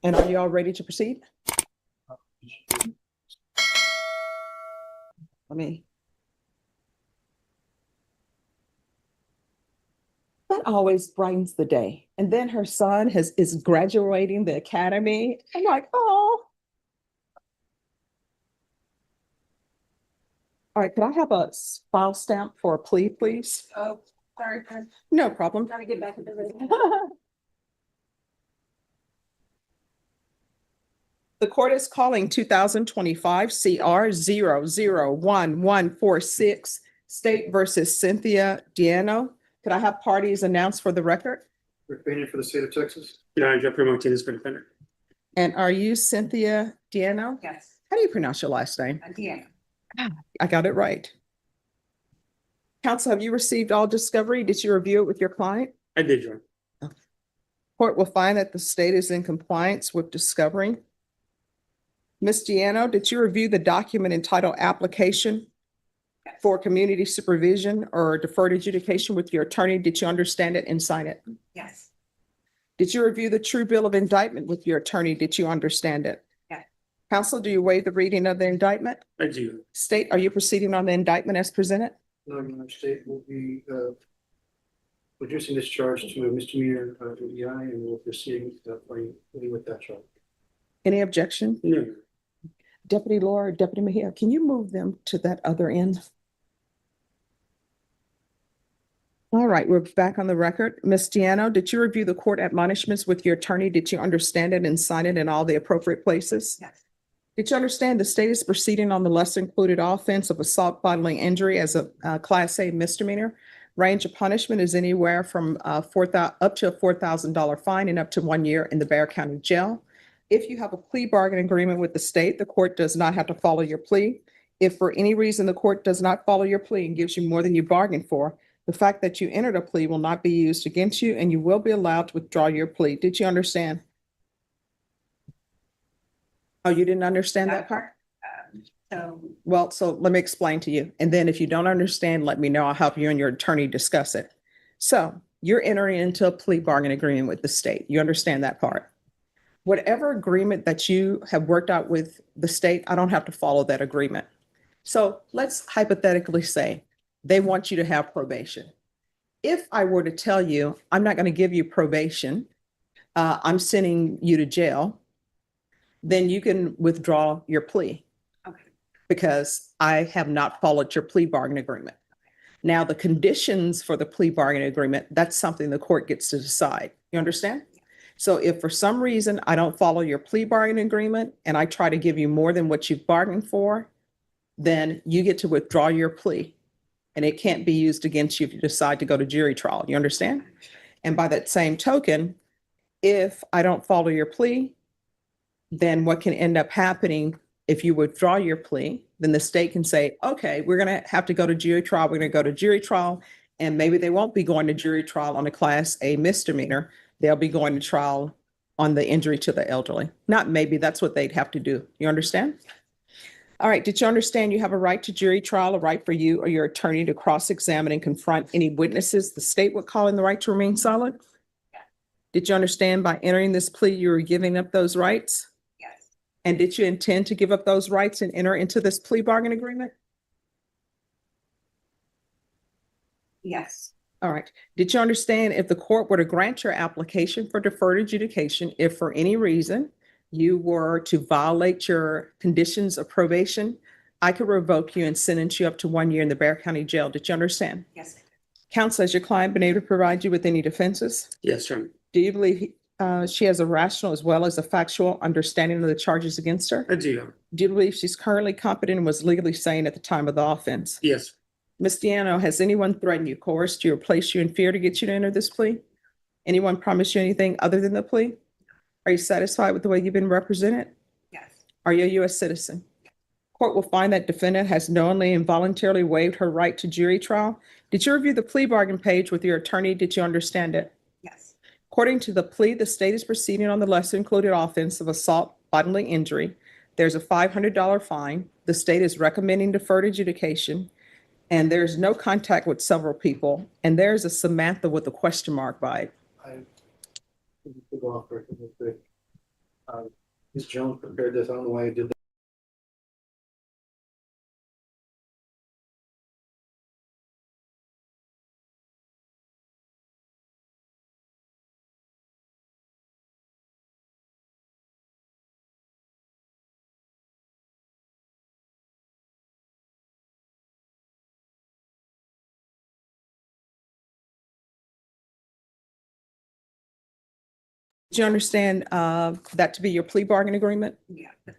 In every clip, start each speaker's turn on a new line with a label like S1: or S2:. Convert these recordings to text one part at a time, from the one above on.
S1: And are you all ready to proceed? Let me. That always brightens the day. And then her son is graduating the academy. I'm like, oh. All right, could I have a file stamp for a plea, please?
S2: Oh, sorry,
S1: No problem.
S2: gotta get back to the room.
S1: The court is calling 2025 CR 00146 State versus Cynthia Diano. Could I have parties announced for the record?
S3: Rick Payne for the state of Texas.
S4: Jeffrey Martinez for defendant.
S1: And are you Cynthia Diano?
S2: Yes,
S1: How do you pronounce your last name?
S2: Deanna.
S1: I got it right. Counsel, have you received all discovery? Did you review it with your client?
S4: I did, Your Honor.
S1: Court will find that the state is in compliance with discovery. Ms. Diano, did you review the document entitled Application for Community Supervision or Deferred Adjudication with your attorney? Did you understand it and sign it?
S2: Yes,
S1: Did you review the true bill of indictment with your attorney? Did you understand it?
S2: Yes.
S1: Counsel, do you waive the reading of the indictment?
S4: I do.
S1: State, are you proceeding on the indictment as presented?
S3: No, Your Honor, state will be reducing this charge to a misdemeanor EI and will proceed with that charge.
S1: Any objection?
S4: No.
S1: Deputy Laura, Deputy Mejia, can you move them to that other end? All right, we're back on the record. Ms. Diano, did you review the court admonishments with your attorney? Did you understand it and sign it in all the appropriate places?
S2: yes,
S1: Did you understand the state is proceeding on the lesser included offense of assault bodily injury as a Class A misdemeanor? Range of punishment is anywhere from up to a $4,000 fine and up to 1 year in the Bexar County Jail. If you have a plea bargain agreement with the state, the court does not have to follow your plea. If for any reason the court does not follow your plea and gives you more than you bargained for, the fact that you entered a plea will not be used against you and you will be allowed to withdraw your plea. Did you understand? Oh, you didn't understand that part?
S2: so,
S1: Well, so let me explain to you. And then if you don't understand, let me know. I'll help you and your attorney discuss it. So you're entering into a plea bargain agreement with the state. You understand that part? Whatever agreement that you have worked out with the state, I don't have to follow that agreement. So let's hypothetically say they want you to have probation. If I were to tell you, I'm not going to give you probation, I'm sending you to jail, then you can withdraw your plea
S2: okay,
S1: because I have not followed your plea bargain agreement. Now, the conditions for the plea bargain agreement, that's something the court gets to decide. You understand? So if for some reason I don't follow your plea bargain agreement and I try to give you more than what you've bargained for, then you get to withdraw your plea. And it can't be used against you if you decide to go to jury trial. You understand? And by that same token, if I don't follow your plea, then what can end up happening if you withdraw your plea, then the state can say, okay, we're going to have to go to jury trial. We're going to go to jury trial. And maybe they won't be going to jury trial on a Class A misdemeanor. They'll be going to trial on the injury to the elderly. Not maybe, that's what they'd have to do. You understand? All right, did you understand you have a right to jury trial, a right for you or your attorney to cross-examine and confront any witnesses the state would call in the right to remain silent? Did you understand by entering this plea, you were giving up those rights?
S2: yes,
S1: And did you intend to give up those rights and enter into this plea bargain agreement?
S2: yes,
S1: All right. Did you understand if the court were to grant your application for deferred adjudication, if for any reason you were to violate your conditions of probation, I could revoke you and sentence you up to 1 year in the Bexar County Jail. Did you understand?
S2: yes,
S1: Counsel, has your client been able to provide you with any defenses?
S4: Yes, Your Honor.
S1: Do you believe she has a rational as well as a factual understanding of the charges against her?
S4: I do, Your Honor.
S1: Do you believe she's currently competent and was legally sane at the time of the offense?
S4: Yes.
S1: Ms. Diano, has anyone threatened you, coerced you, or placed you in fear to get you to enter this plea? Anyone promised you anything other than the plea? Are you satisfied with the way you've been represented?
S2: yes,
S1: Are you a U.S. citizen? Court will find that defendant has knowingly and voluntarily waived her right to jury trial. Did you review the plea bargain page with your attorney? Did you understand it?
S2: yes,
S1: According to the plea, the state is proceeding on the lesser included offense of assault bodily injury. There's a $500 fine. The state is recommending deferred adjudication. And there's no contact with several people. And there's a Samantha with a question mark by it.
S3: I go off record real quick. Ms. Jones prepared this. I don't know why I did that.
S1: Do you understand that to be your plea bargain agreement?
S2: Yeah, but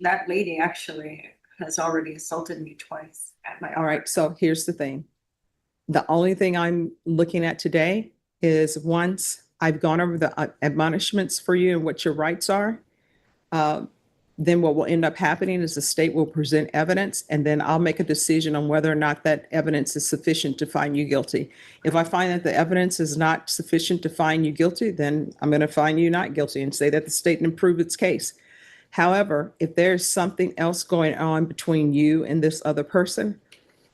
S2: that lady actually has already assaulted me twice at my.
S1: All right, so here's the thing. The only thing I'm looking at today is once I've gone over the admonishments for you and what your rights are, then what will end up happening is the state will present evidence and then I'll make a decision on whether or not that evidence is sufficient to find you guilty. If I find that the evidence is not sufficient to find you guilty, then I'm going to find you not guilty and say that the state didn't prove its case. However, if there's something else going on between you and this other person,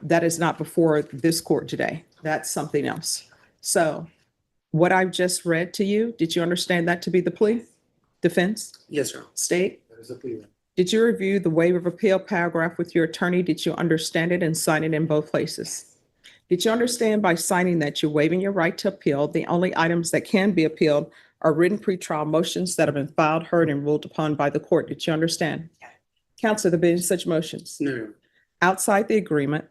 S1: that is not before this court today. That's something else. So what I've just read to you, did you understand that to be the plea? Defense?
S4: Yes, sir.
S1: State?
S3: That is a plea.
S1: Did you review the waiver of appeal paragraph with your attorney? Did you understand it and sign it in both places? Did you understand by signing that you're waiving your right to appeal? The only items that can be appealed are written pretrial motions that have been filed, heard, and ruled upon by the court. Did you understand?
S2: Yeah.
S1: Counselor, there being such motions.
S4: No,
S1: Outside the agreement,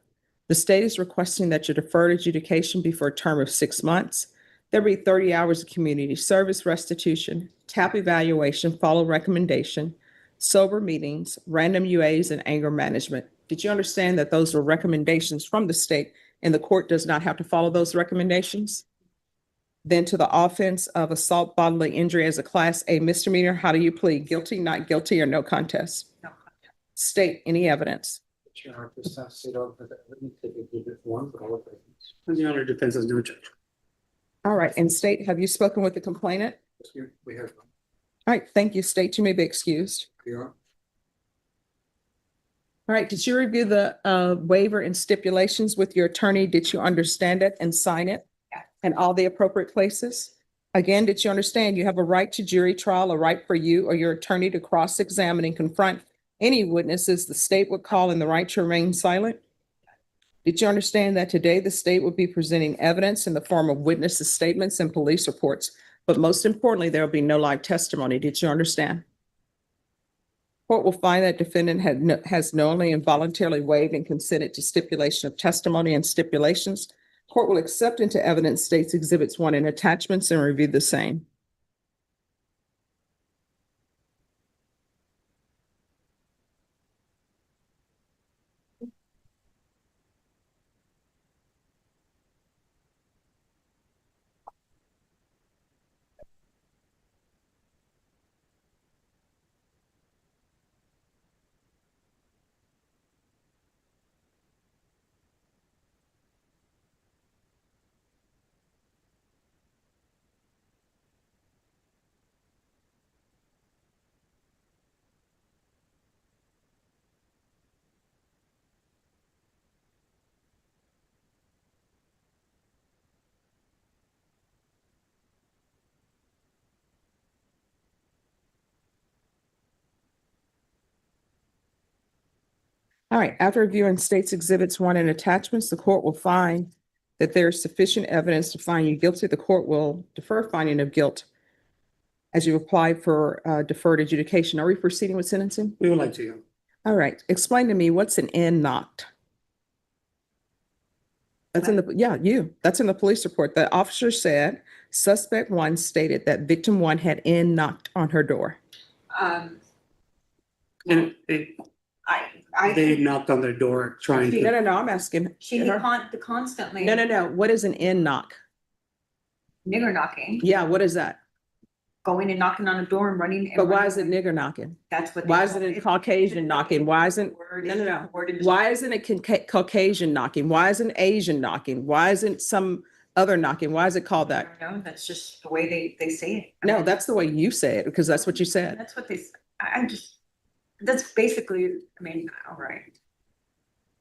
S1: the state is requesting that your deferred adjudication be for a term of 6 months. There be 30 hours of community service restitution, TAP evaluation, follow recommendation, sober meetings, random UAs, and anger management. Did you understand that those were recommendations from the state and the court does not have to follow those recommendations? Then to the offense of assault bodily injury as a Class A misdemeanor, how do you plead? Guilty, not guilty, or no contest?
S2: No.
S1: State any evidence.
S3: Chair, this has to say, let me take exhibit one for all of them.
S4: the honor defense has no judge.
S1: All right, and state, have you spoken with the complainant?
S3: Yes, we have.
S1: All right, thank you. State, you may be excused.
S3: We are.
S1: All right, did you review the waiver and stipulations with your attorney? Did you understand it and sign it?
S2: Yeah.
S1: In all the appropriate places? Again, did you understand you have a right to jury trial, a right for you or your attorney to cross-examine and confront any witnesses the state would call and the right to remain silent? Did you understand that today the state would be presenting evidence in the form of witnesses' statements and police reports? But most importantly, there will be no live testimony. Did you understand? Court will find that defendant has knowingly and voluntarily waived and consented to stipulation of testimony and stipulations. Court will accept into evidence states exhibits 1 and attachments and review the same. All right, after reviewing states exhibits 1 and attachments, the court will find that there is sufficient evidence to find you guilty. The court will defer finding of guilt as you apply for deferred adjudication. Are we proceeding with sentencing?
S4: We would like to.
S1: All right, explain to me what's an N knocked? That's in that's in the police report. The officer said suspect 1 stated that victim 1 had N knocked on her door.
S2: Um,
S4: And
S2: I.
S4: they knocked on their door trying
S1: No,
S4: to,
S1: no, I'm asking.
S2: She
S1: her.
S2: constantly.
S1: No. What is an N knock?
S2: Nigger knocking,
S1: Yeah, what is that?
S2: going and knocking on a door and running.
S1: But why is it nigger knocking?
S2: That's what.
S1: Why isn't it Caucasian knocking? Why isn't, no. Why isn't it Caucasian knocking? Why isn't Asian knocking? Why isn't some other knocking? Why is it called
S2: I
S1: that?
S2: don't know, that's just the way they say it. I
S1: No,
S2: mean,
S1: that's the way you say it, because that's what you said.
S2: That's what I'm just, that's basically, I mean, all right.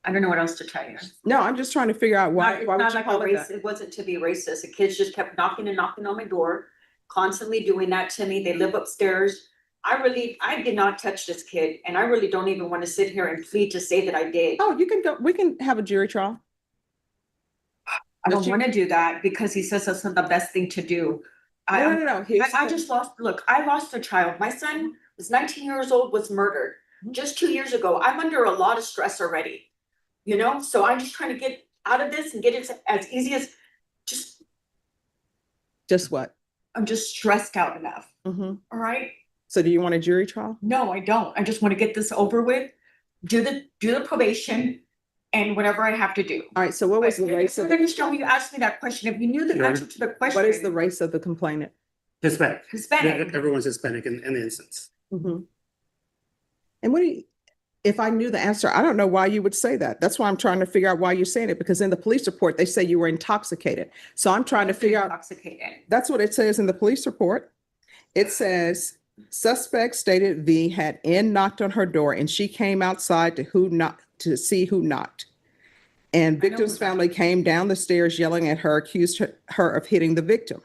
S2: I don't know what else to tell you.
S1: No, I'm just trying to figure out why
S2: It's
S1: would
S2: not
S1: you
S2: like a
S1: call it
S2: race,
S1: that?
S2: it wasn't to be racist. The kids just kept knocking and knocking on my door, constantly doing that to me. They live upstairs. I did not touch this kid, and I really don't even want to sit here and plead to say that I did.
S1: Oh, you can go, we can have a jury trial.
S2: I don't
S1: But you-
S2: want to do that because he says that's not the best thing to do.
S1: No.
S2: I just lost, look, I lost a child. My son was 19 years old, was murdered just 2 years ago. I'm under a lot of stress already. You know, so I'm just trying to get out of this and get it as easy as just,
S1: Just what?
S2: I'm just stressed out enough.
S1: Mhm.
S2: All right.
S1: So do you want a jury trial?
S2: No, I don't. I just want to get this over with, do the probation and whatever I have to do.
S1: All right, so what was the race of,
S2: Understand when you asked me that question, if you knew the
S4: Yeah.
S2: answer to the question.
S1: what is the race of the complainant?
S4: Hispanic.
S2: Hispanic.
S4: Everyone's Hispanic in the instance.
S1: Mhm. And what do you, if I knew the answer, I don't know why you would say that. That's why I'm trying to figure out why you're saying it, because in the police report, they say you were intoxicated. So I'm trying to figure out,
S2: Intoxicated.
S1: that's what it says in the police report. It says suspect stated V had knocked on her door and she came outside to see who knocked. And
S2: I know
S1: victim's
S2: who knocked.
S1: family came down the stairs yelling at her, accused her of hitting the victim.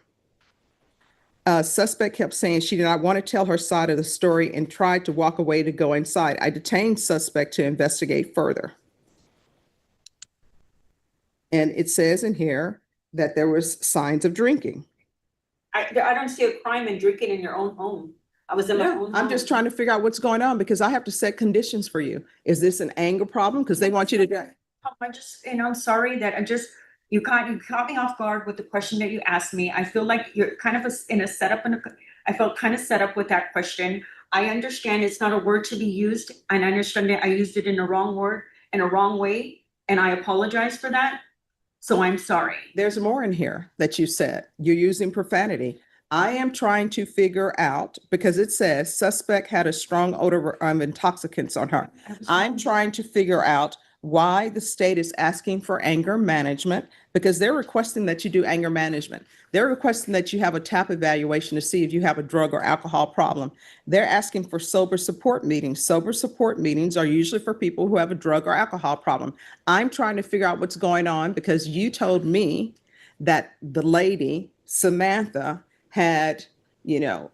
S1: Suspect kept saying she did not want to tell her side of the story and tried to walk away to go inside. I detained suspect to investigate further. And it says in here that there was signs of drinking.
S2: I don't see a crime in drinking in your own home. I was in my
S1: No,
S2: own
S1: I'm just
S2: home.
S1: trying to figure out what's going on because I have to set conditions for you. Is this an anger problem? Because they want you to do.
S2: I just, I'm sorry that you caught me off guard with the question that you asked me. I feel like you're kind of in a setup I felt kind of set up with that question. I understand it's not a word to be used, and I understand that I used it in the wrong word, in a wrong way, and I apologize for that. So I'm sorry.
S1: There's more in here that you said. You're using profanity. I am trying to figure out, because it says suspect had a strong odor of intoxicants on her. I'm trying to figure out why the state is asking for anger management, because they're requesting that you do anger management. They're requesting that you have a TAP evaluation to see if you have a drug or alcohol problem. They're asking for sober support meetings. Sober support meetings are usually for people who have a drug or alcohol problem. I'm trying to figure out what's going on because you told me that the lady, Samantha, had,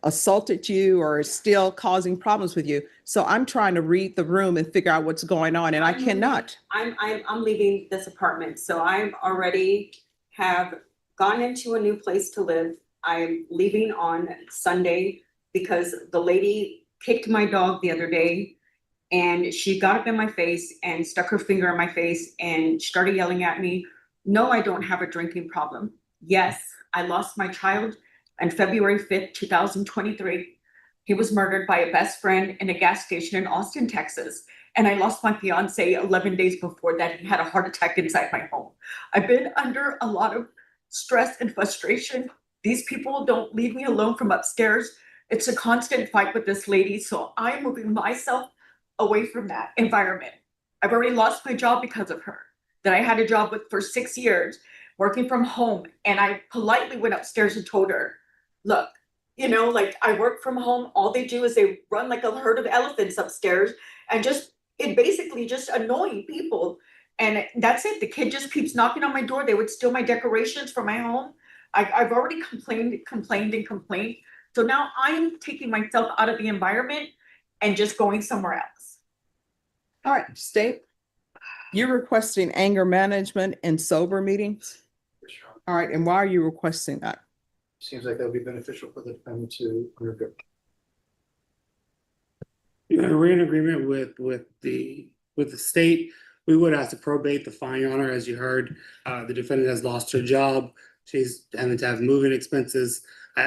S1: assaulted you or is still causing problems with you. So I'm trying to read the room and figure out what's going on, and I cannot.
S2: I'm leaving this apartment, so I'm already have gone into a new place to live. I'm leaving on Sunday because the lady kicked my dog the other day and she got up in my face and stuck her finger in my face and started yelling at me. No, I don't have a drinking problem. Yes, I lost my child on February 5th, 2023. He was murdered by a best friend in a gas station in Austin, Texas. And I lost my fiance 11 days before that. He had a heart attack inside my home. I've been under a lot of stress and frustration. These people don't leave me alone from upstairs. It's a constant fight with this lady. So I'm moving myself away from that environment. I've already lost my job because of her, that I had a job with for 6 years, working from home. And I politely went upstairs and told her, look, I work from home. All they do is they run like a herd of elephants upstairs and it basically just annoying people. And that's it. The kid just keeps knocking on my door. They would steal my decorations from my home. I've already complained. So now I'm taking myself out of the environment and just going somewhere else.
S1: All right, state, you're requesting anger management and sober meetings? All right, and why are you requesting that?
S3: Seems like that would be beneficial for the defendant to undergo.
S4: We're in agreement with the state. We would have to probate the fine, Your Honor, as you heard. The defendant has lost her job. She's having to have moving expenses.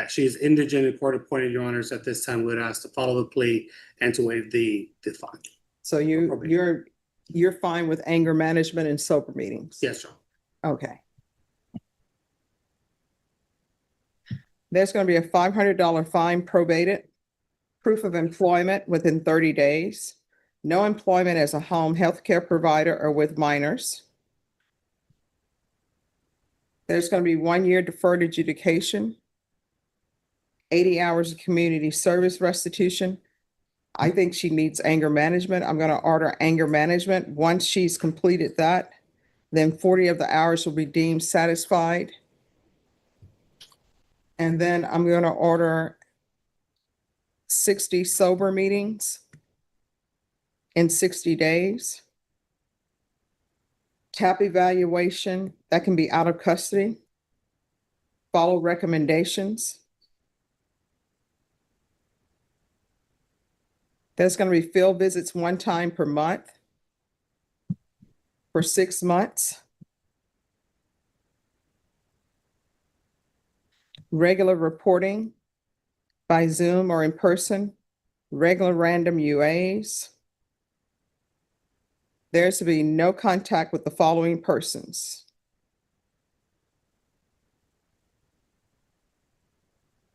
S4: She's indigent and court appointed, Your Honors. At this time, we would ask to follow the plea and to waive the fine.
S1: So you're fine with anger management and sober meetings?
S4: Yes, Your Honor.
S1: Okay. There's going to be a $500 fine probated, proof of employment within 30 days, no employment as a home health care provider or with minors. There's going to be 1 year deferred adjudication, 80 hours of community service restitution. I think she needs anger management. I'm going to order anger management. Once she's completed that, then 40 of the hours will be deemed satisfied. And then I'm going to order 60 sober meetings in 60 days. TAP evaluation, that can be out of custody. Follow recommendations. There's going to be field visits 1 time per month for 6 months. Regular reporting by Zoom or in person, regular random UAs. There's to be no contact with the following persons.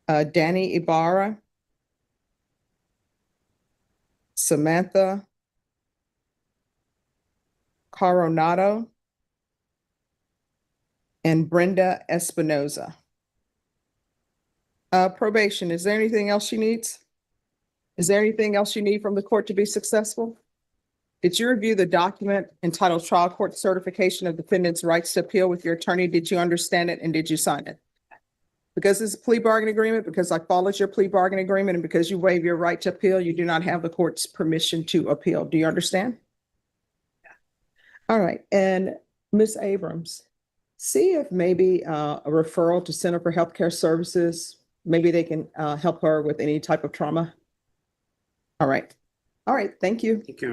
S1: Danny Ibarra, Samantha Coronado, and Brenda Espinoza. Probation, is there anything else she needs? Is there anything else you need from the court to be successful? Did you review the document entitled Trial Court Certification of Defendant's Rights to Appeal with your attorney? Did you understand it and did you sign it? Because it's a plea bargain agreement, because I followed your plea bargain agreement, and because you waive your right to appeal, you do not have the court's permission to appeal. Do you understand? All right, and Ms. Abrams, see if maybe a referral to Center for Healthcare Services, maybe they can help her with any type of trauma. All right, thank you.
S4: Thank you.